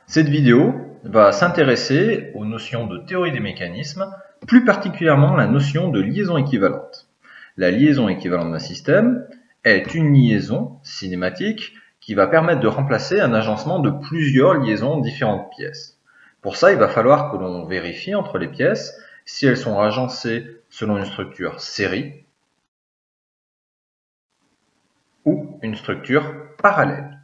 Cette vidéo va s'intéresser aux notions de théorie des mécanismes, plus particulièrement la notion de liaison équivalente. La liaison équivalente d'un système est une liaison cinématique qui va permettre de remplacer un agencement de plusieurs liaisons de différentes pièces. Pour ça, il va falloir que l'on vérifie entre les pièces si elles sont agencées selon une structure série ou une structure parallèle.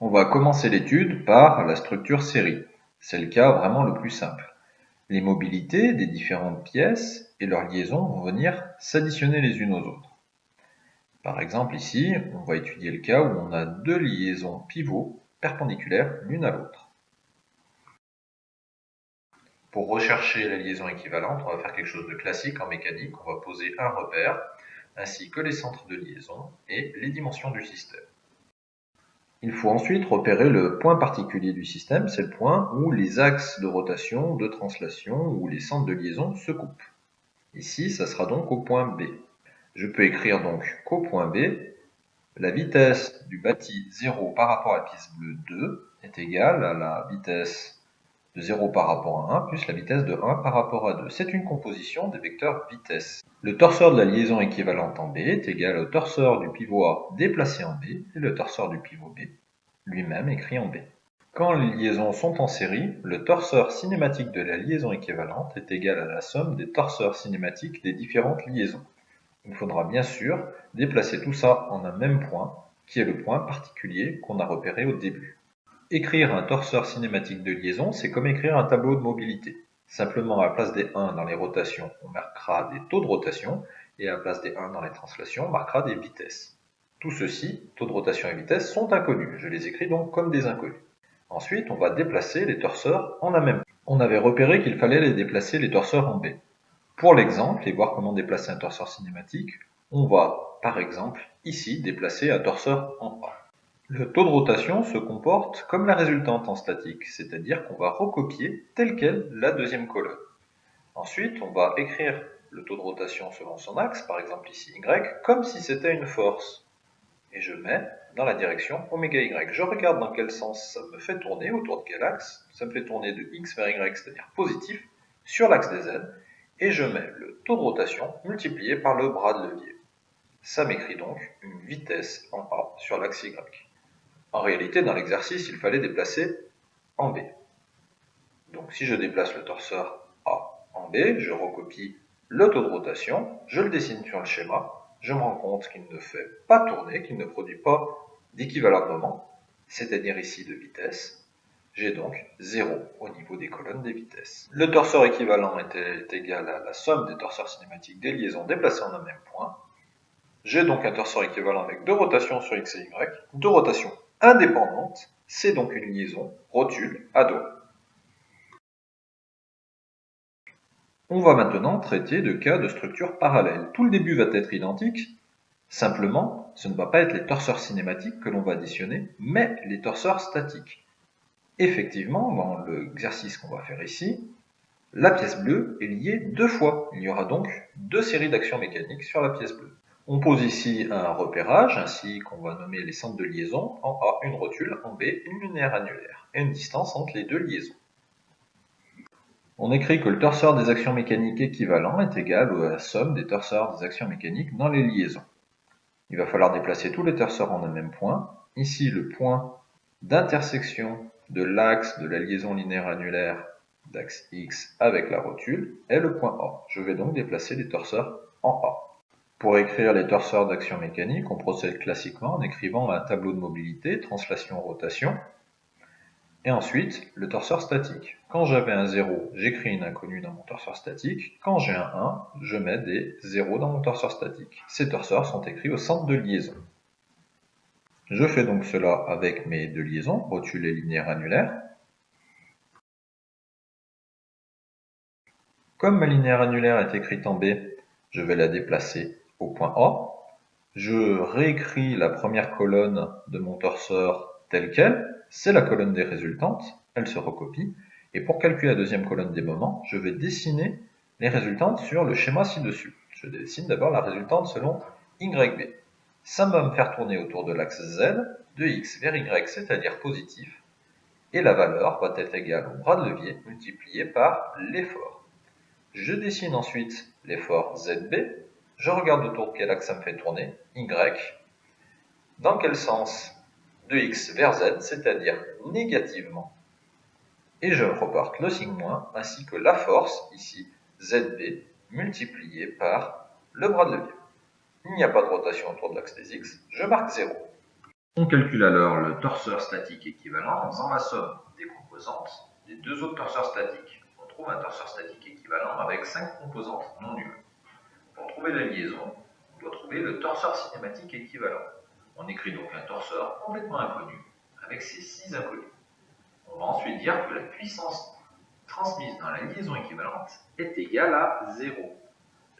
On va commencer l'étude par la structure série. C'est le cas vraiment le plus simple. Les mobilités des différentes pièces et leurs liaisons vont venir s'additionner les unes aux autres. Par exemple ici, on va étudier le cas où on a deux liaisons pivots perpendiculaires l'une à l'autre. Pour rechercher la liaison équivalente, on va faire quelque chose de classique en mécanique. On va poser un repère, ainsi que les centres de liaison et les dimensions du système. Il faut ensuite repérer le point particulier du système, c'est le point où les axes de rotation, de translation ou les centres de liaison se coupent. Ici, ça sera donc au point B. Je peux écrire donc qu'au point B, la vitesse du bâti 0 par rapport à la pièce bleue 2 est égale à la vitesse de 0 par rapport à 1 plus la vitesse de 1 par rapport à 2. C'est une composition des vecteurs vitesse. Le torseur de la liaison équivalente en B est égal au torseur du pivot A déplacé en B et le torseur du pivot B lui-même écrit en B. Quand les liaisons sont en série, le torseur cinématique de la liaison équivalente est égal à la somme des torseurs cinématiques des différentes liaisons. Il faudra bien sûr déplacer tout ça en un même point, qui est le point particulier qu'on a repéré au début. Écrire un torseur cinématique de liaison, c'est comme écrire un tableau de mobilité. Simplement, à la place des 1 dans les rotations, on marquera des taux de rotation, et à la place des 1 dans les translations, on marquera des vitesses. Tout ceci, taux de rotation et vitesse, sont inconnus. Je les écris donc comme des inconnus. Ensuite, on va déplacer les torseurs en un même temps. On avait repéré qu'il fallait les déplacer les torseurs en B. Pour l'exemple, et voir comment déplacer un torseur cinématique, on va, par exemple, ici, déplacer un torseur en A. Le taux de rotation se comporte comme la résultante en statique, c'est-à-dire qu'on va recopier telle quelle la deuxième colonne. Ensuite, on va écrire le taux de rotation selon son axe, par exemple ici Y, comme si c'était une force. Et je mets dans la direction ω-y. Je regarde dans quel sens ça me fait tourner, autour de quel axe. Ça me fait tourner de x vers y, c'est-à-dire positif, sur l'axe des z. Et je mets le taux de rotation multiplié par le bras de levier. Ça m'écrit donc une vitesse en A sur l'axe y. En réalité, dans l'exercice, il fallait déplacer en B. Donc si je déplace le torseur A en B, je recopie le taux de rotation, je le dessine sur le schéma, je me rends compte qu'il ne fait pas tourner, qu'il ne produit pas d'équivalent moment, c'est-à-dire ici de vitesse. J'ai donc 0 au niveau des colonnes des vitesses. Le torseur équivalent est égal à la somme des torseurs cinématiques des liaisons déplacées en un même point. J'ai donc un torseur équivalent avec deux rotations sur x et y, deux rotations indépendantes, c'est donc une liaison rotule à dos. On va maintenant traiter de cas de structure parallèle. Tout le début va être identique, simplement, ce ne va pas être les torseurs cinématiques que l'on va additionner, mais les torseurs statiques. Effectivement, dans l'exercice qu'on va faire ici, la pièce bleue est liée deux fois. Il y aura donc deux séries d'actions mécaniques sur la pièce bleue. On pose ici un repérage, ainsi qu'on va nommer les centres de liaison, en A une rotule, en B une linéaire annulaire, et une distance entre les deux liaisons. On écrit que le torseur des actions mécaniques équivalent est égal à la somme des torseurs des actions mécaniques dans les liaisons. Il va falloir déplacer tous les torseurs en un même point. Ici, le point d'intersection de l'axe de la liaison linéaire annulaire d'axe X avec la rotule est le point A. Je vais donc déplacer les torseurs en A. Pour écrire les torseurs d'action mécanique, on procède classiquement en écrivant un tableau de mobilité, translation, rotation, et ensuite le torseur statique. Quand j'avais un 0, j'écris une inconnue dans mon torseur statique. Quand j'ai un 1, je mets des 0 dans mon torseur statique. Ces torseurs sont écrits au centre de liaison. Je fais donc cela avec mes deux liaisons, rotule et linéaire annulaire. Comme ma linéaire annulaire est écrite en B, je vais la déplacer au point A. Je réécris la première colonne de mon torseur telle qu'elle, c'est la colonne des résultantes, elle se recopie, et pour calculer la deuxième colonne des moments, je vais dessiner les résultantes sur le schéma ci-dessus. Je dessine d'abord la résultante selon YB. Ça va me faire tourner autour de l'axe Z, de x vers y, c'est-à-dire positif, et la valeur va être égale au bras de levier multiplié par l'effort. Je dessine ensuite l'effort ZB, je regarde autour de quel axe ça me fait tourner, Y. Dans quel sens? De x vers z, c'est-à-dire négativement. Et je reporte le signe moins, ainsi que la force, ici, ZB, multipliée par le bras de levier. Il n'y a pas de rotation autour de l'axe des x, je marque 0. On calcule alors le torseur statique équivalent en faisant la somme des composantes des deux autres torseurs statiques. On trouve un torseur statique équivalent avec 5 composantes non nulles. Pour trouver la liaison, on doit trouver le torseur cinématique équivalent. On écrit donc un torseur complètement inconnu avec ses 6 inconnus. On va ensuite dire que la puissance transmise dans la liaison équivalente est égale à 0.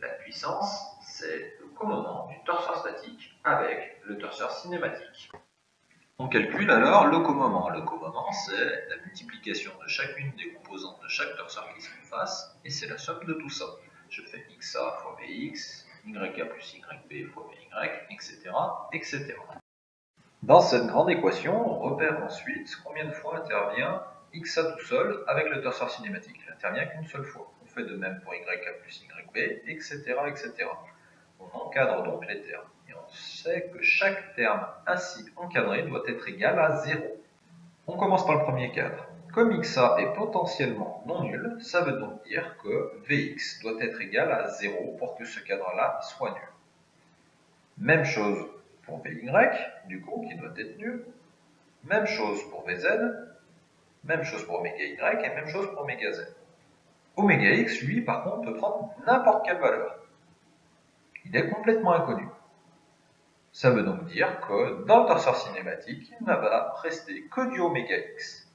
La puissance, c'est le commandement du torseur statique avec le torseur cinématique. On calcule alors le commandement. Le commandement, c'est la multiplication de chacune des composantes de chaque torseur qui se font face, et c'est la somme de tout ça. Je fais xa fois vx, yk plus yb fois vy, etc., etc. Dans cette grande équation, on repère ensuite combien de fois intervient xa tout seul avec le torseur cinématique. Il n'intervient qu'une seule fois. On fait de même pour yk plus yb, etc., etc. On encadre donc les termes. Et on sait que chaque terme ainsi encadré doit être égal à 0. On commence par le premier cadre. Comme xa est potentiellement non nul, ça veut donc dire que vx doit être égal à 0 pour que ce cadre-là soit nul. Même chose pour vy, du coup, qui doit être nul. Même chose pour vz, même chose pour ωy et même chose pour ωz. Ωx, lui, par contre, peut prendre n'importe quelle valeur. Il est complètement inconnu. Ça veut donc dire que dans le torseur cinématique, il ne va rester que du ωx.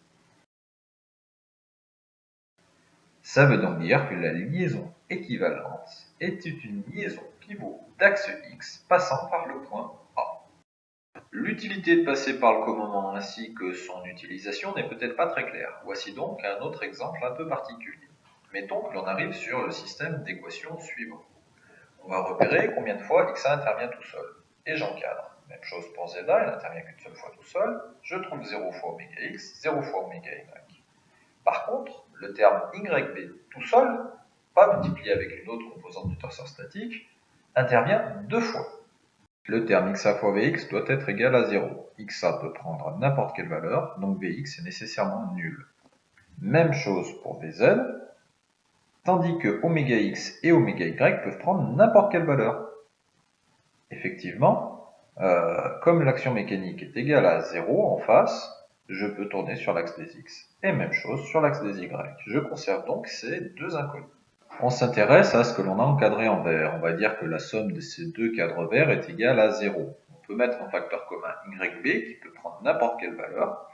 Ça veut donc dire que la liaison équivalente est une liaison pivot d'axe x passant par le point A. L'utilité de passer par le commandement ainsi que son utilisation n'est peut-être pas très claire. Voici donc un autre exemple un peu particulier. Mettons que l'on arrive sur le système d'équations suivant. On va repérer combien de fois xa intervient tout seul. Et j'encadre. Même chose pour z, il n'intervient qu'une seule fois tout seul. Je trouve 0 fois ωx, 0 fois ωy. Par contre, le terme yb tout seul, pas multiplié avec une autre composante du torseur statique, intervient 2 fois. Le terme xa fois vx doit être égal à 0. xa peut prendre n'importe quelle valeur, donc vx est nécessairement nul. Même chose pour vz, tandis que ωx et ωy peuvent prendre n'importe quelle valeur. Effectivement, comme l'action mécanique est égale à 0 en face, je peux tourner sur l'axe des x. Et même chose sur l'axe des y. Je conserve donc ces deux inconnus. On s'intéresse à ce que l'on a encadré en vert. On va dire que la somme de ces deux cadres verts est égale à 0. On peut mettre en facteur commun yb qui peut prendre n'importe quelle valeur.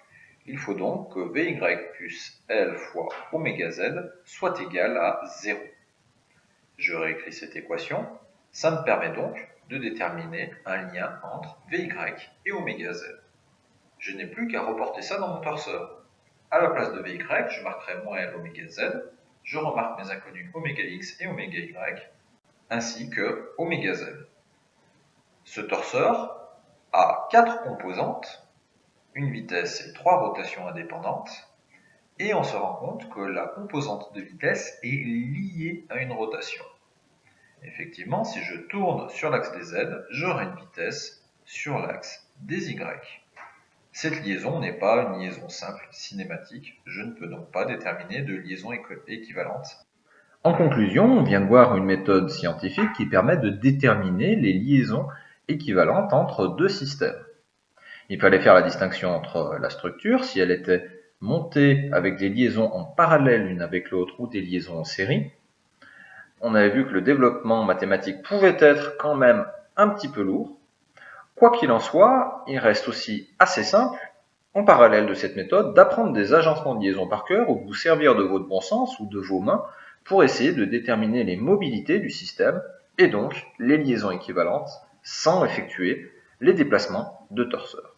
Il faut donc que vy plus l fois ωz soit égal à 0. Je réécris cette équation. Ça me permet donc de déterminer un lien entre vy et ωz. Je n'ai plus qu'à reporter ça dans mon torseur. À la place de vy, je marquerai moins l ωz. Je remarque mes inconnus ωx et ωy, ainsi que ωz. Ce torseur a 4 composantes, une vitesse et 3 rotations indépendantes, et on se rend compte que la composante de vitesse est liée à une rotation. Effectivement, si je tourne sur l'axe des z, j'aurai une vitesse sur l'axe des y. Cette liaison n'est pas une liaison simple cinématique, je ne peux donc pas déterminer de liaison équivalente. En conclusion, on vient de voir une méthode scientifique qui permet de déterminer les liaisons équivalentes entre deux systèmes. Il fallait faire la distinction entre la structure, si elle était montée avec des liaisons en parallèle l'une avec l'autre ou des liaisons en série. On avait vu que le développement mathématique pouvait être quand même un petit peu lourd. Quoi qu'il en soit, il reste aussi assez simple, en parallèle de cette méthode, d'apprendre des agencements de liaison par cœur ou de vous servir de votre bon sens ou de vos mains pour essayer de déterminer les mobilités du système et donc les liaisons équivalentes sans effectuer les déplacements de torseurs.